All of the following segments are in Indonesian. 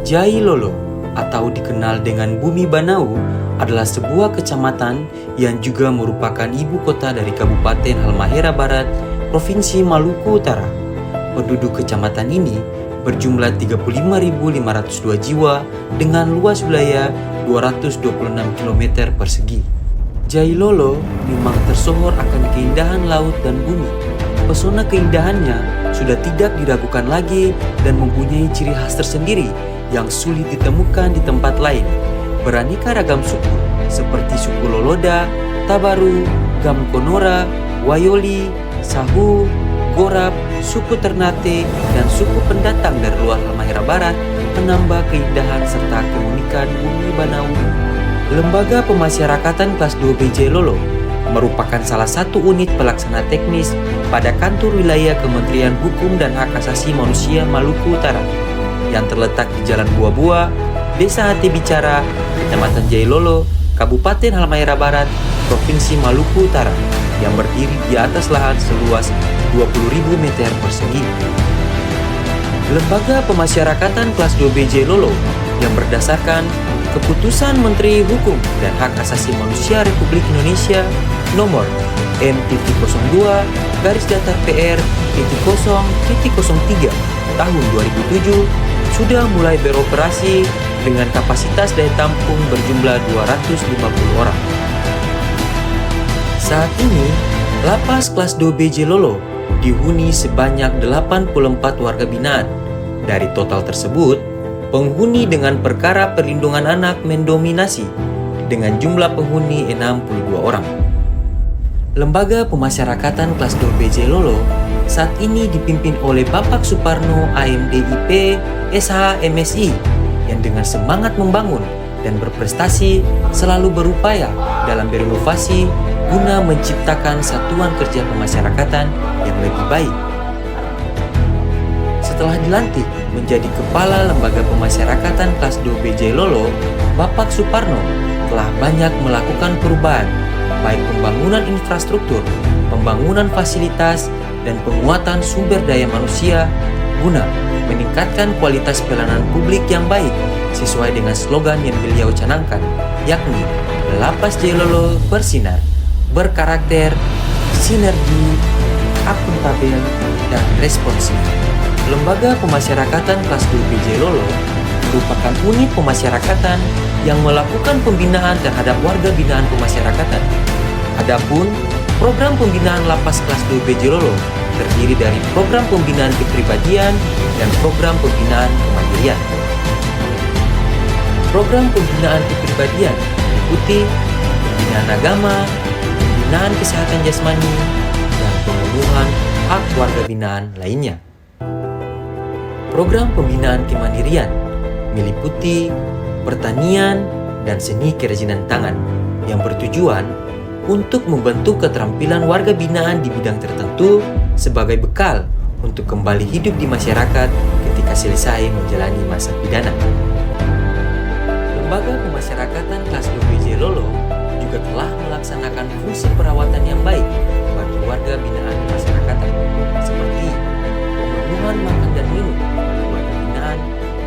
Jailolo atau dikenal dengan Bumi Banau adalah sebuah kecamatan yang juga merupakan ibu kota dari Kabupaten Halmahera Barat, Provinsi Maluku Utara. Penduduk kecamatan ini berjumlah 35.502 jiwa dengan luas wilayah 226 km persegi. Jailolo memang tersohor akan keindahan laut dan bumi. Pesona keindahannya sudah tidak diragukan lagi dan mempunyai ciri khas tersendiri yang sulit ditemukan di tempat lain. Beraneka ragam suku seperti suku Loloda, Tabaru, Gamkonora, Wayoli, Sahu, Gorab, suku Ternate, dan suku pendatang dari luar Halmahera Barat menambah keindahan serta keunikan Bumi Banau. Lembaga Pemasyarakatan Kelas 2B Jailolo merupakan salah satu unit pelaksana teknis pada kantor wilayah Kementerian Hukum dan Hak Asasi Manusia Maluku Utara yang terletak di Jalan Buah-Buah, Desa Hati Bicara, Kecamatan Jailolo, Kabupaten Halmahera Barat, Provinsi Maluku Utara, yang berdiri di atas lahan seluas 20.000 meter persegi. Lembaga Pemasyarakatan Kelas 2B Jailolo yang berdasarkan Keputusan Menteri Hukum dan Hak Asasi Manusia Republik Indonesia nomor M.0-PR.0.03 tahun 2007 sudah mulai beroperasi dengan kapasitas daya tampung berjumlah 250 orang. Saat ini, Lapas Kelas 2B Jailolo dihuni sebanyak 84 warga binaan. Dari total tersebut, penghuni dengan perkara perlindungan anak mendominasi dengan jumlah penghuni 62 orang. Lembaga Pemasyarakatan Kelas 2B Jailolo saat ini dipimpin oleh Bapak Suparno AMDIP SH MSI yang dengan semangat membangun dan berprestasi selalu berupaya dalam berinovasi guna menciptakan satuan kerja pemasyarakatan yang lebih baik. Setelah dilantik menjadi Kepala Lembaga Pemasyarakatan Kelas 2B Jailolo, Bapak Suparno telah banyak melakukan perubahan, baik pembangunan infrastruktur, pembangunan fasilitas, dan penguatan sumber daya manusia guna meningkatkan kualitas pelayanan publik yang baik sesuai dengan slogan yang beliau canangkan, yakni Lapas Jailolo bersinar, berkarakter, sinergi, akuntabel, dan responsif. Lembaga Pemasyarakatan Kelas 2B Jailolo merupakan unit pemasyarakatan yang melakukan pembinaan terhadap warga binaan pemasyarakatan. Adapun program pembinaan Lapas Kelas 2B Jailolo terdiri dari program pembinaan kepribadian dan program pembinaan kemandirian. Program pembinaan kepribadian meliputi pembinaan agama, pembinaan kesehatan jasmani, dan pemenuhan hak warga binaan lainnya. Program pembinaan kemandirian meliputi pertanian dan seni kerajinan tangan yang bertujuan untuk membentuk keterampilan warga binaan di bidang tertentu sebagai bekal untuk kembali hidup di masyarakat ketika selesai menjalani masa pidana. Lembaga Pemasyarakatan Kelas 2B Jailolo juga telah melaksanakan fungsi perawatan yang baik bagi warga binaan pemasyarakatan, seperti pemenuhan makan dan minum bagi warga binaan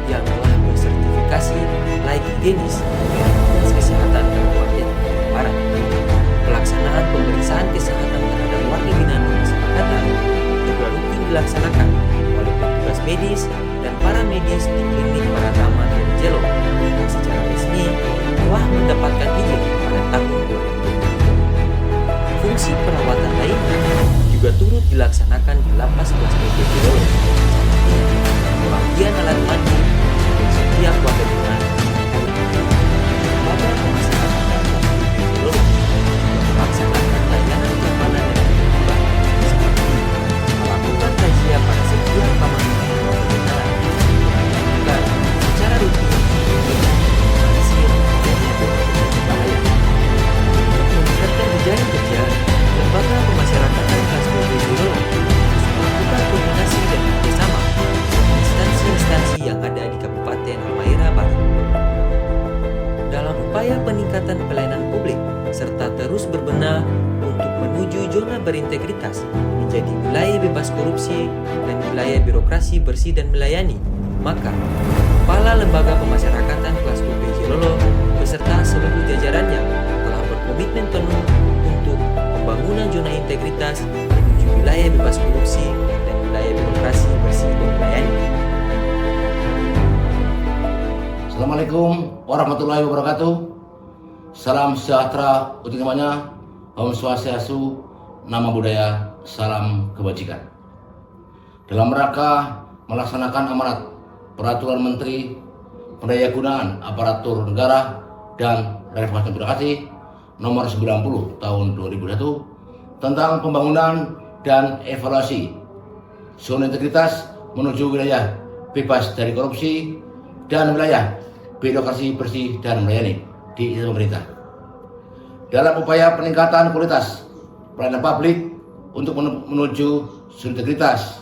yang telah bersertifikasi layak higienis dari Dinas Kesehatan Kabupaten Halmahera Barat. Pelaksanaan pemeriksaan kesehatan terhadap warga binaan pemasyarakatan juga rutin dilaksanakan oleh petugas medis dan para medis di klinik Paratama dari Jelo yang secara resmi telah mendapatkan izin pada tahun 2020. Fungsi perawatan lainnya juga turut dilaksanakan di Lapas Kelas 2B Jailolo, seperti pembagian alat mandi untuk setiap warga binaan. Lembaga Pemasyarakatan Kelas 2B Jailolo melaksanakan layanan keamanan dan terlibat seperti melakukan razia pada setiap kamar pembinaan, melakukan secara rutin dengan minimalisir adanya berbahaya. Untuk meningkatkan jejaring kerja, Lembaga Pemasyarakatan Kelas 2B Jailolo melakukan koordinasi dan kerjasama dengan instansi-instansi yang ada di Kabupaten Halmahera Barat. Dalam upaya peningkatan pelayanan publik serta terus berbenah untuk menuju zona berintegritas menjadi wilayah bebas korupsi dan wilayah birokrasi bersih dan melayani, Maka, Kepala Lembaga Pemasyarakatan kelas 2B Jilolo beserta seluruh jajarannya telah berkomitmen penuh untuk pembangunan zona integritas menuju wilayah bebas korupsi dan wilayah birokrasi bersih dan melayani. Assalamualaikum warahmatullahi wabarakatuh. Salam sejahtera untuk semuanya. Om Swastiastu, Namo Buddhaya, salam kebajikan. Dalam rangka melaksanakan amanat Peraturan Menteri Pendayagunaan Aparatur Negara dan Reformasi Birokrasi Nomor 90 Tahun 2001 tentang pembangunan dan evaluasi zona integritas menuju wilayah bebas dari korupsi dan wilayah birokrasi bersih dan melayani di instansi pemerintah. Dalam upaya peningkatan kualitas pelayanan publik untuk menuju zona integritas,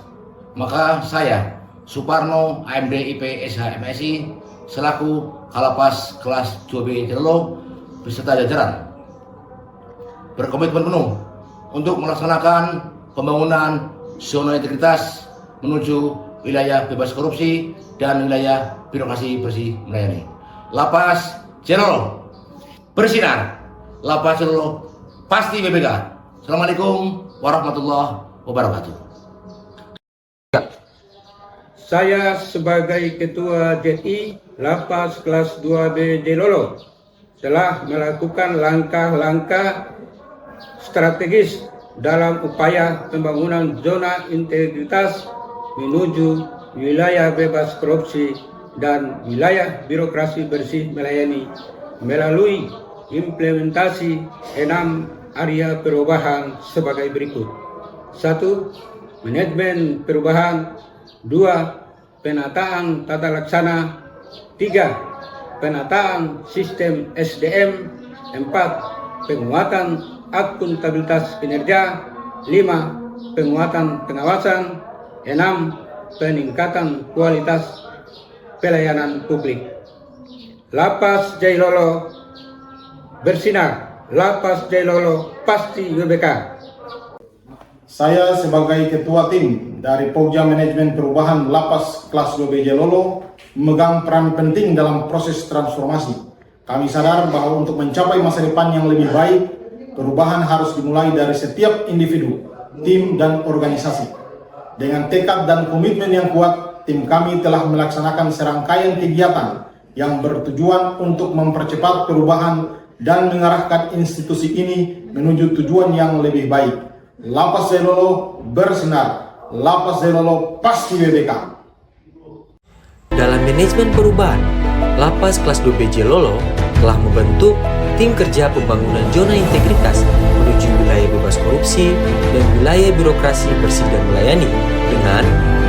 maka saya Suparno AMD IP SH MSI selaku Kalapas kelas 2B Jilolo beserta jajaran berkomitmen penuh untuk melaksanakan pembangunan zona integritas menuju wilayah bebas korupsi dan wilayah birokrasi bersih melayani. Lapas Jilolo bersinar, Lapas Jilolo pasti BPK. Assalamualaikum warahmatullahi wabarakatuh. Saya sebagai Ketua JI Lapas kelas 2B Jilolo telah melakukan langkah-langkah strategis dalam upaya pembangunan zona integritas menuju wilayah bebas korupsi dan wilayah birokrasi bersih melayani melalui implementasi 6 area perubahan sebagai berikut. 1. Manajemen perubahan. 2. Penataan tata laksana. 3. Penataan sistem SDM. 4. Penguatan akuntabilitas kinerja. 5. Penguatan pengawasan. 6. Peningkatan kualitas pelayanan publik. Lapas Jilolo bersinar, Lapas Jilolo pasti BPK. Saya sebagai Ketua Tim dari Pogja Manajemen Perubahan Lapas kelas 2B Jilolo memegang peran penting dalam proses transformasi. Kami sadar bahwa untuk mencapai masa depan yang lebih baik, perubahan harus dimulai dari setiap individu, tim, dan organisasi. Dengan tekad dan komitmen yang kuat, tim kami telah melaksanakan serangkaian kegiatan yang bertujuan untuk mempercepat perubahan dan mengarahkan institusi ini menuju tujuan yang lebih baik. Lapas Jilolo bersinar, Lapas Jilolo pasti BPK. Dalam manajemen perubahan, Lapas kelas 2B Jilolo telah membentuk tim kerja pembangunan zona integritas menuju wilayah bebas korupsi dan wilayah birokrasi bersih dan melayani dengan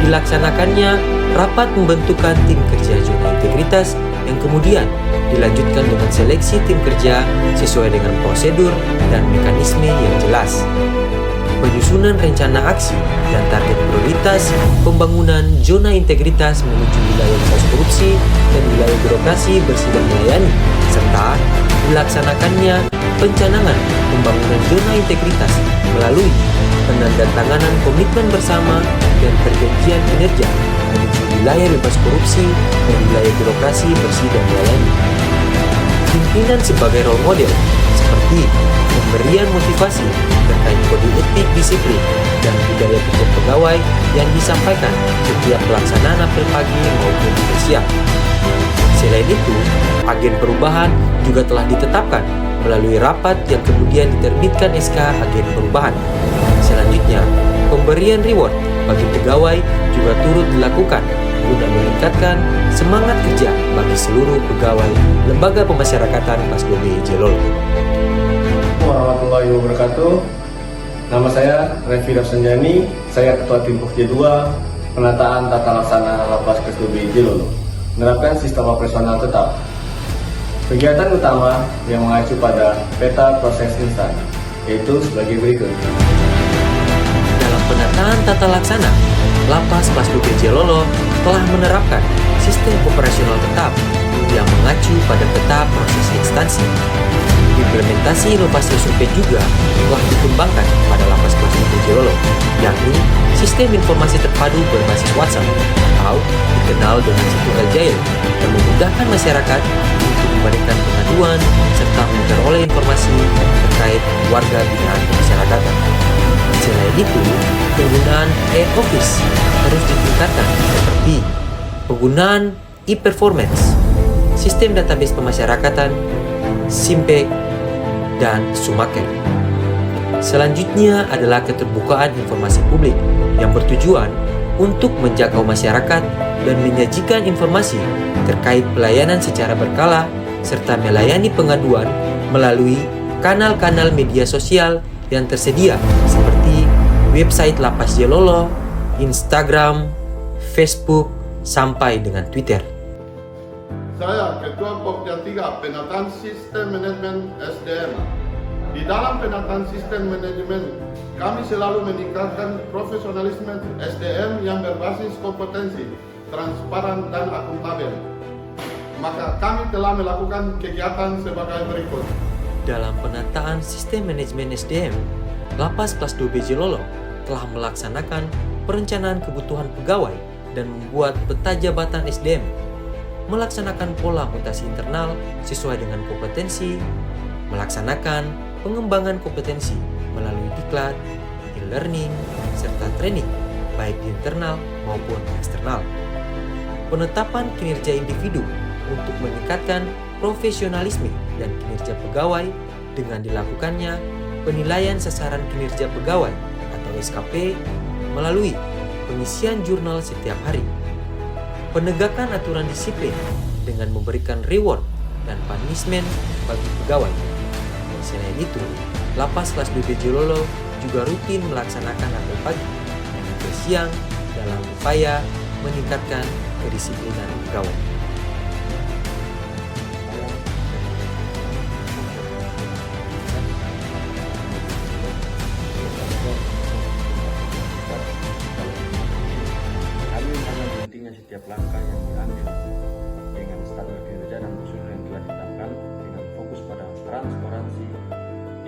dilaksanakannya rapat pembentukan tim kerja zona integritas yang kemudian dilanjutkan dengan seleksi tim kerja sesuai dengan prosedur dan mekanisme yang jelas. Penyusunan rencana aksi dan target prioritas pembangunan zona integritas menuju wilayah bebas korupsi dan wilayah birokrasi bersih dan melayani, serta dilaksanakannya pencanangan pembangunan zona integritas melalui penandatanganan komitmen bersama dan perjanjian kinerja menuju wilayah bebas korupsi dan wilayah birokrasi bersih dan melayani. Pimpinan sebagai role model seperti pemberian motivasi terkait kode etik disiplin dan budaya pikir pegawai yang disampaikan setiap pelaksanaan apel pagi maupun siang. Selain itu, agen perubahan juga telah ditetapkan melalui rapat yang kemudian diterbitkan SK agen perubahan. Selanjutnya, pemberian reward bagi pegawai juga turut dilakukan guna meningkatkan semangat kerja bagi seluruh pegawai Lembaga Pemasyarakatan kelas 2B Jilolo. Warahmatullahi wabarakatuh. Nama saya Revi Rafsanjani, saya Ketua Tim Pokja 2 Penataan Tata Laksana Lapas kelas 2B Jilolo, menerapkan sistem operasional tetap. Kegiatan utama yang mengacu pada peta proses instan, yaitu sebagai berikut. Dalam penataan tata laksana, Lapas kelas 2B Jilolo telah menerapkan sistem operasional tetap yang mengacu pada peta proses instansi. Implementasi inovasi SOP juga telah dikembangkan pada Lapas kelas 2B Jilolo, yakni sistem informasi terpadu berbasis WhatsApp atau dikenal dengan situ Agile yang memudahkan masyarakat untuk memberikan pengaduan serta memperoleh informasi terkait warga binaan kemasyarakatan. Selain itu, penggunaan e-office terus ditingkatkan seperti penggunaan e-performance, sistem database pemasyarakatan, Simpek, dan Sumaker. Selanjutnya adalah keterbukaan informasi publik yang bertujuan untuk menjangkau masyarakat dan menyajikan informasi terkait pelayanan secara berkala serta melayani pengaduan melalui kanal-kanal media sosial yang tersedia seperti website Lapas Jelolo, Instagram, Facebook, sampai dengan Twitter. Saya Ketua Pokja 3 Penataan Sistem Manajemen SDM. Di dalam penataan sistem manajemen, kami selalu meningkatkan profesionalisme SDM yang berbasis kompetensi, transparan, dan akuntabel. Maka kami telah melakukan kegiatan sebagai berikut. Dalam penataan sistem manajemen SDM, Lapas Kelas 2B Jelolo telah melaksanakan perencanaan kebutuhan pegawai dan membuat peta jabatan SDM, melaksanakan pola mutasi internal sesuai dengan kompetensi, melaksanakan pengembangan kompetensi melalui diklat, e-learning, serta training baik di internal maupun eksternal. Penetapan kinerja individu untuk meningkatkan profesionalisme dan kinerja pegawai dengan dilakukannya penilaian sasaran kinerja pegawai atau SKP melalui pengisian jurnal setiap hari. Penegakan aturan disiplin dengan memberikan reward dan punishment bagi pegawai. Selain itu, Lapas Kelas 2B Jelolo juga rutin melaksanakan apel pagi dan apel siang dalam upaya meningkatkan kedisiplinan pegawai. Kami mengenal pentingnya setiap langkah yang diambil dengan standar kinerja dan prosedur yang telah ditetapkan dengan fokus pada transparansi,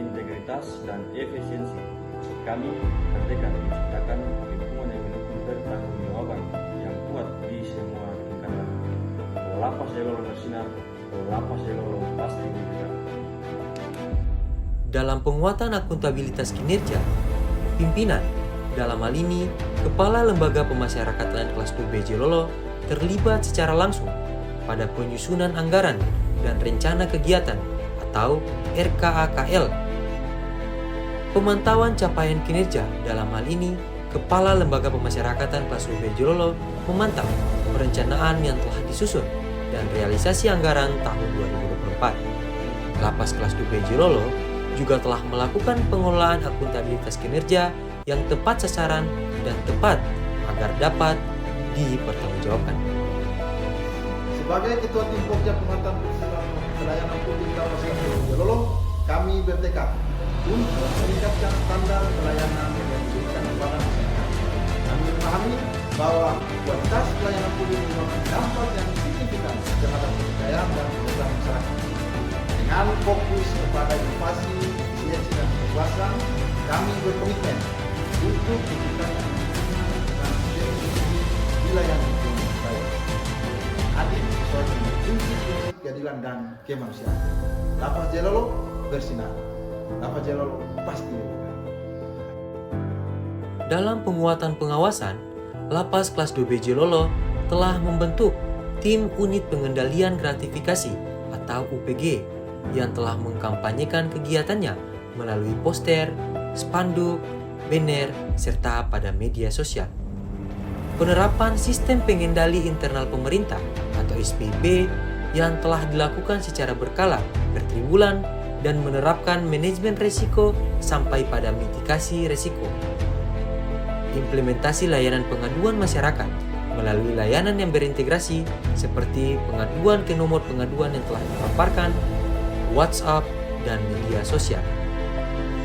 integritas, dan efisiensi. Kami bertekad menciptakan lingkungan yang mendukung pertanggungjawaban yang kuat di semua tingkatan. Lapas Jelolo bersinar, Lapas Jelolo pasti bergerak. Dalam penguatan akuntabilitas kinerja, pimpinan, dalam hal ini Kepala Lembaga Pemasyarakatan Kelas 2B Jelolo, terlibat secara langsung pada penyusunan anggaran dan rencana kegiatan atau RKAKL. Pemantauan capaian kinerja, dalam hal ini Kepala Lembaga Pemasyarakatan Kelas 2B Jelolo memantau perencanaan yang telah disusun dan realisasi anggaran tahun 2024. Lapas Kelas 2B Jelolo juga telah melakukan pengelolaan akuntabilitas kinerja yang tepat sasaran dan tepat agar dapat dipertanggungjawabkan. Sebagai Ketua Tim Pokja Pemantauan Pelayanan Publik Lapas Kelas 2B Jelolo, kami bertekad untuk meningkatkan standar pelayanan yang diberikan kepada masyarakat. Kami memahami bahwa kualitas pelayanan publik merupakan dampak yang signifikan terhadap kepercayaan dan program masyarakat. Dengan fokus kepada inovasi, efisiensi, dan kepuasan, kami berkomitmen untuk menciptakan lingkungan dan sistem wilayah yang baik, adil, sesuai dengan prinsip-prinsip keadilan dan kemanusiaan. Lapas Jelolo bersinar. Lapas Jelolo pasti bergerak. Dalam penguatan pengawasan, Lapas Kelas 2B Jelolo telah membentuk Tim Unit Pengendalian Gratifikasi atau UPG yang telah mengkampanyekan kegiatannya melalui poster, spanduk, banner, serta pada media sosial. Penerapan sistem pengendali internal pemerintah atau SPP yang telah dilakukan secara berkala bertriwulan dan menerapkan manajemen risiko sampai pada mitigasi risiko. Implementasi layanan pengaduan masyarakat melalui layanan yang berintegrasi seperti pengaduan ke nomor pengaduan yang telah dipaparkan, WhatsApp, dan media sosial.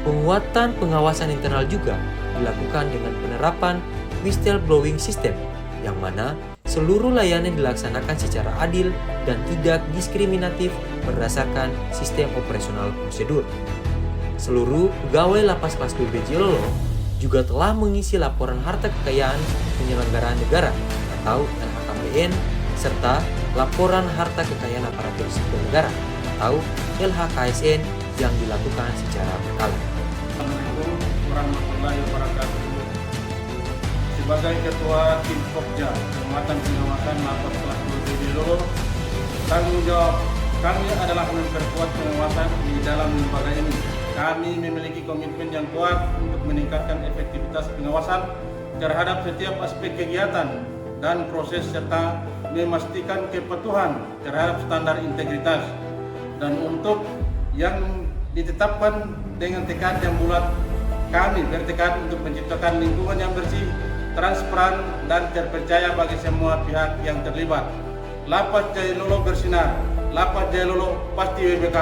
Penguatan pengawasan internal juga dilakukan dengan penerapan whistleblowing system yang mana seluruh layanan dilaksanakan secara adil dan tidak diskriminatif berdasarkan sistem operasional prosedur. Seluruh pegawai Lapas Kelas 2B Jelolo juga telah mengisi laporan harta kekayaan penyelenggaraan negara atau LHKPN serta laporan harta kekayaan aparatur sipil negara atau LHKSN yang dilakukan secara berkala. Assalamualaikum warahmatullahi wabarakatuh. Sebagai Ketua Tim Pokja Penguatan Pengawasan Lapas Kelas 2B Jelolo, tanggung jawab kami adalah memperkuat pengawasan di dalam lembaga ini. Kami memiliki komitmen yang kuat untuk meningkatkan efektivitas pengawasan terhadap setiap aspek kegiatan dan proses serta memastikan kepatuhan terhadap standar integritas. Dan untuk yang ditetapkan dengan tekad yang bulat, kami bertekad untuk menciptakan lingkungan yang bersih, transparan, dan terpercaya bagi semua pihak yang terlibat. Lapas Jaya Lolo bersinar, Lapas Jaya Lolo pasti WBK.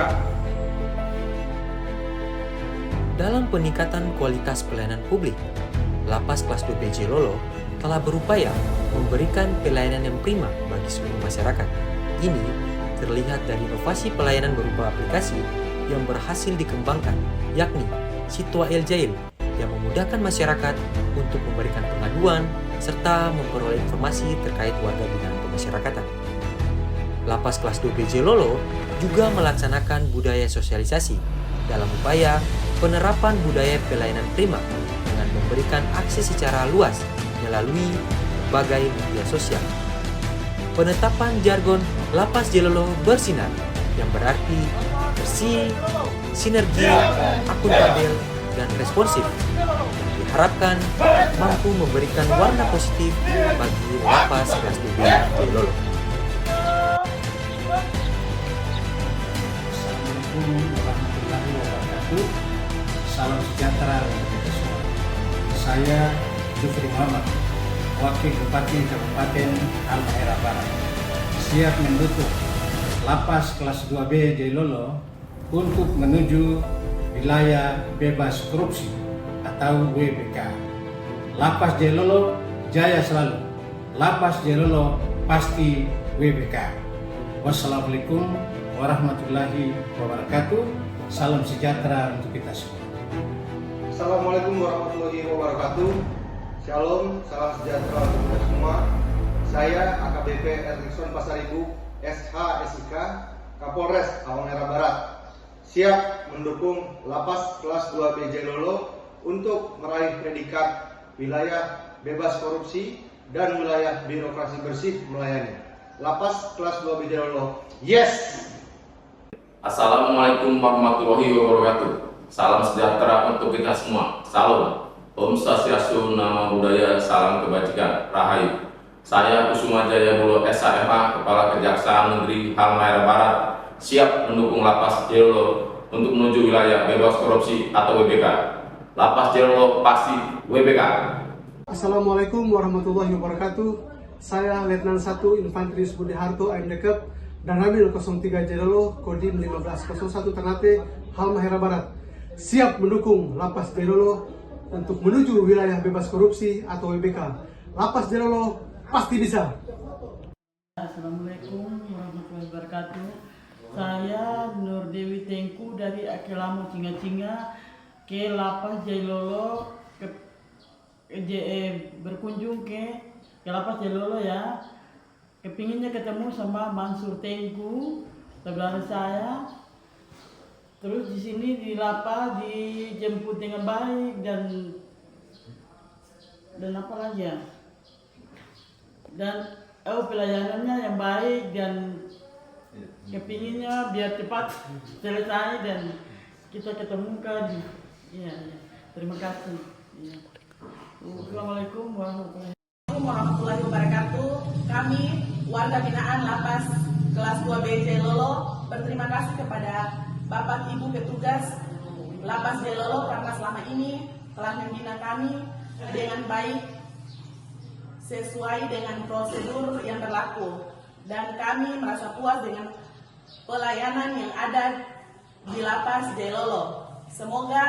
Dalam peningkatan kualitas pelayanan publik, Lapas Kelas 2B Jaya Lolo telah berupaya memberikan pelayanan yang prima bagi seluruh masyarakat. Ini terlihat dari inovasi pelayanan berupa aplikasi yang berhasil dikembangkan, yakni Sitwa El Jail yang memudahkan masyarakat untuk memberikan pengaduan serta memperoleh informasi terkait warga binaan pemasyarakatan. Lapas Kelas 2B Jaya Lolo juga melaksanakan budaya sosialisasi dalam upaya penerapan budaya pelayanan prima dengan memberikan akses secara luas melalui berbagai media sosial. Penetapan jargon Lapas Jaya Lolo bersinar yang berarti bersih, sinergi, akuntabel, dan responsif diharapkan mampu memberikan warna positif bagi Lapas Kelas 2B Jaya Lolo. Assalamualaikum warahmatullahi wabarakatuh. Salam sejahtera untuk kita semua. Saya Jufri Muhammad, Wakil Bupati Kabupaten Halmahera Barat, siap mendukung Lapas Kelas 2B Jaya Lolo untuk menuju wilayah bebas korupsi atau WBK. Lapas Jaya Lolo jaya selalu. Lapas Jaya Lolo pasti WBK. Wassalamualaikum warahmatullahi wabarakatuh. Salam sejahtera untuk kita semua. Assalamualaikum warahmatullahi wabarakatuh. Shalom, salam sejahtera untuk kita semua. Saya AKBP Erikson Pasaribu, SH SIK, Kapolres Halmahera Barat, siap mendukung Lapas Kelas 2B Jaya Lolo untuk meraih predikat wilayah bebas korupsi dan wilayah birokrasi bersih melayani. Lapas Kelas 2B Jaya Lolo, yes! Assalamualaikum warahmatullahi wabarakatuh. Salam sejahtera untuk kita semua. Salam. Om Swastiastu, Nama Budaya, Salam Kebajikan, Rahayu. Saya Kusuma Jaya Bulo SHMA, Kepala Kejaksaan Negeri Halmahera Barat, siap mendukung Lapas Jaya Lolo untuk menuju wilayah bebas korupsi atau WBK. Lapas Jaya Lolo pasti WBK. Assalamualaikum warahmatullahi wabarakatuh. Saya Letnan 1 Infanteri Budi Harto AMDKEP dan Ramil 03 Jaya Lolo, Kodim 1501 Ternate, Halmahera Barat, siap mendukung Lapas Jaya Lolo untuk menuju wilayah bebas korupsi atau WBK. Lapas Jaya Lolo pasti bisa. Assalamualaikum warahmatullahi wabarakatuh. Saya Nur Dewi Tengku dari Akelamo Cinga-Cinga ke Lapas Jaya Lolo berkunjung ke Lapas Jaya Lolo ya. Kepinginnya ketemu sama Mansur Tengku, saudara saya. Terus di sini di Lapas dijemput dengan baik dan apa lagi ya? Dan pelayanannya yang baik dan kepinginnya biar cepat selesai dan kita ketemukan. Ya. Terima kasih. Ya. Assalamualaikum warahmatullahi wabarakatuh. Kami warga binaan Lapas Kelas 2B Jaya Lolo berterima kasih kepada Bapak Ibu petugas Lapas Jaya Lolo karena selama ini telah membina kami dengan baik sesuai dengan prosedur yang berlaku, dan kami merasa puas dengan pelayanan yang ada di Lapas Jaya Lolo. Semoga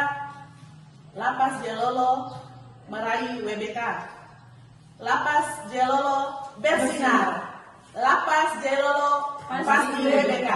Lapas Jaya Lolo meraih WBK. Lapas Jaya Lolo bersinar. Lapas Jaya Lolo pasti WBK.